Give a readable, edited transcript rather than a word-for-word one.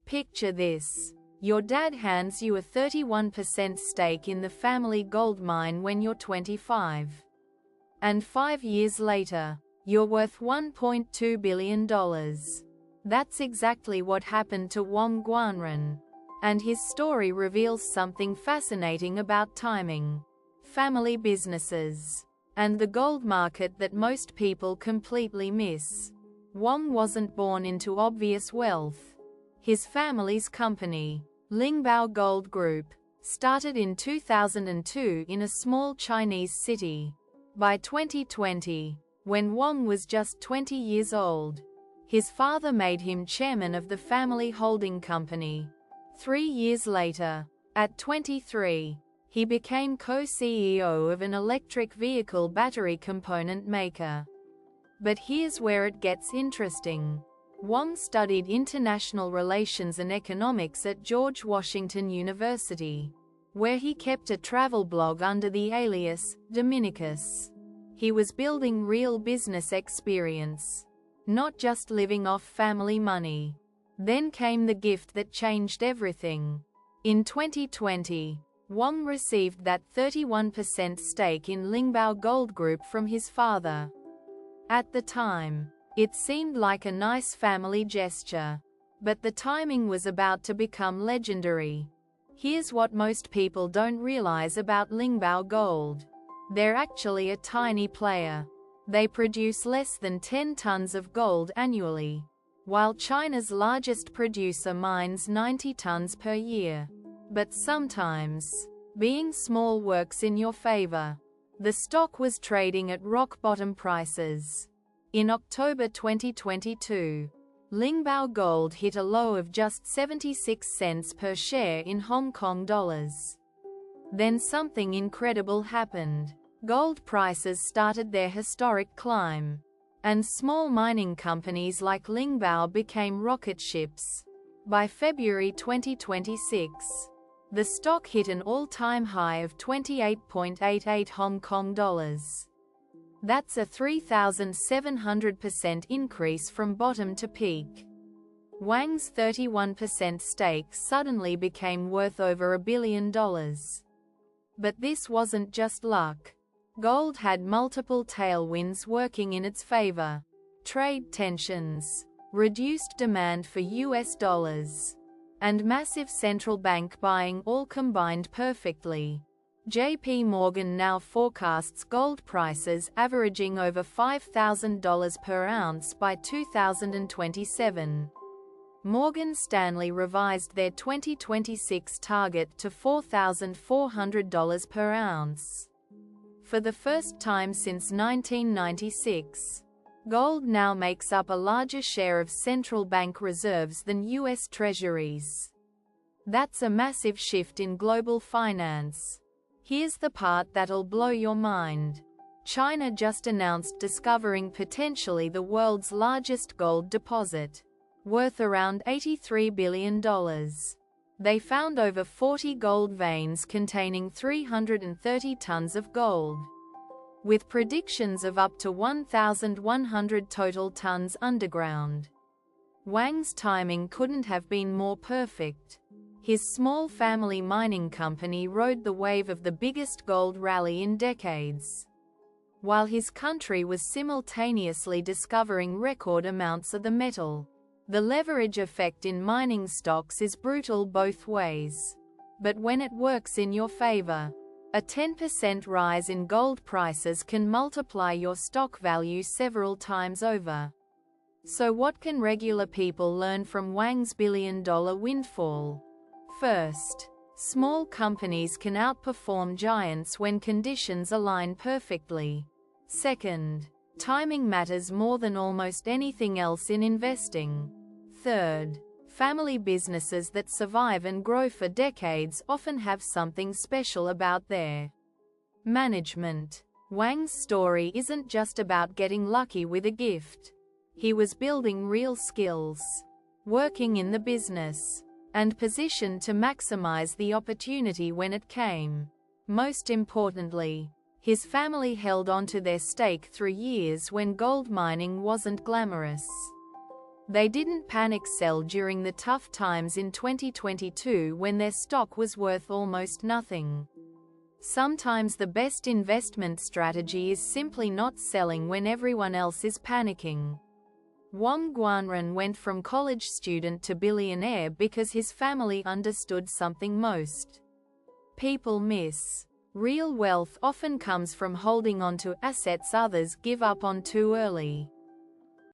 Picture this. Your dad hands you a 31% stake in the family gold mine when you're 25. And 5 years later, you're worth $1.2 billion. That's exactly what happened to Wang Guanren. And his story reveals something fascinating about timing, family businesses, and the gold market that most people completely miss. Wang wasn't born into obvious wealth. His family's company, Lingbao Gold Group, started in 2002 in a small Chinese city. By 2020, when Wang was just 20 years old, his father made him chairman of the family holding company. 3 years later, at 23, he became co-CEO of an electric vehicle battery component maker. But here's where it gets interesting. Wang studied international relations and economics at George Washington University, where he kept a travel blog under the alias Dominicus. He was building real business experience, not just living off family money. Then came the gift that changed everything. In 2020, Wang received that 31% stake in Lingbao Gold Group from his father. At the time, it seemed like a nice family gesture. But the timing was about to become legendary. Here's what most people don't realize about Lingbao Gold. They're actually a tiny player. They produce less than 10 tons of gold annually, while China's largest producer mines 90 tons per year. But sometimes, being small works in your favor. The stock was trading at rock-bottom prices. In October 2022, Lingbao Gold hit a low of just 76 cents per share in Hong Kong dollars. Then something incredible happened. Gold prices started their historic climb, and small mining companies like Lingbao became rocket ships. By February 2026, the stock hit an all-time high of 28.88 Hong Kong dollars. That's a 3,700% increase from bottom to peak. Wang's 31% stake suddenly became worth over $1 billion. But this wasn't just luck. Gold had multiple tailwinds working in its favor. Trade tensions, reduced demand for US dollars, and massive central bank buying all combined perfectly. JP Morgan now forecasts gold prices averaging over $5,000 per ounce by 2027. Morgan Stanley revised their 2026 target to $4,400 per ounce. For the first time since 1996, gold now makes up a larger share of central bank reserves than US Treasuries. That's a massive shift in global finance. Here's the part that'll blow your mind. China just announced discovering potentially the world's largest gold deposit, worth around $83 billion. They found over 40 gold veins containing 330 tons of gold, with predictions of up to 1,100 total tons underground. Wang's timing couldn't have been more perfect. His small family mining company rode the wave of the biggest gold rally in decades, while his country was simultaneously discovering record amounts of the metal. The leverage effect in mining stocks is brutal both ways. But when it works in your favor, a 10% rise in gold prices can multiply your stock value several times over. So what can regular people learn from Wang's billion-dollar windfall? First, small companies can outperform giants when conditions align perfectly. Second, timing matters more than almost anything else in investing. Third, family businesses that survive and grow for decades often have something special about their management. Wang's story isn't just about getting lucky with a gift. He was building real skills, working in the business, and positioned to maximize the opportunity when it came. Most importantly, his family held onto their stake through years when gold mining wasn't glamorous. They didn't panic sell during the tough times in 2022 when their stock was worth almost nothing. Sometimes the best investment strategy is simply not selling when everyone else is panicking. Wang Guanren went from college student to billionaire because his family understood something most people miss. Real wealth often comes from holding on to assets others give up on too early.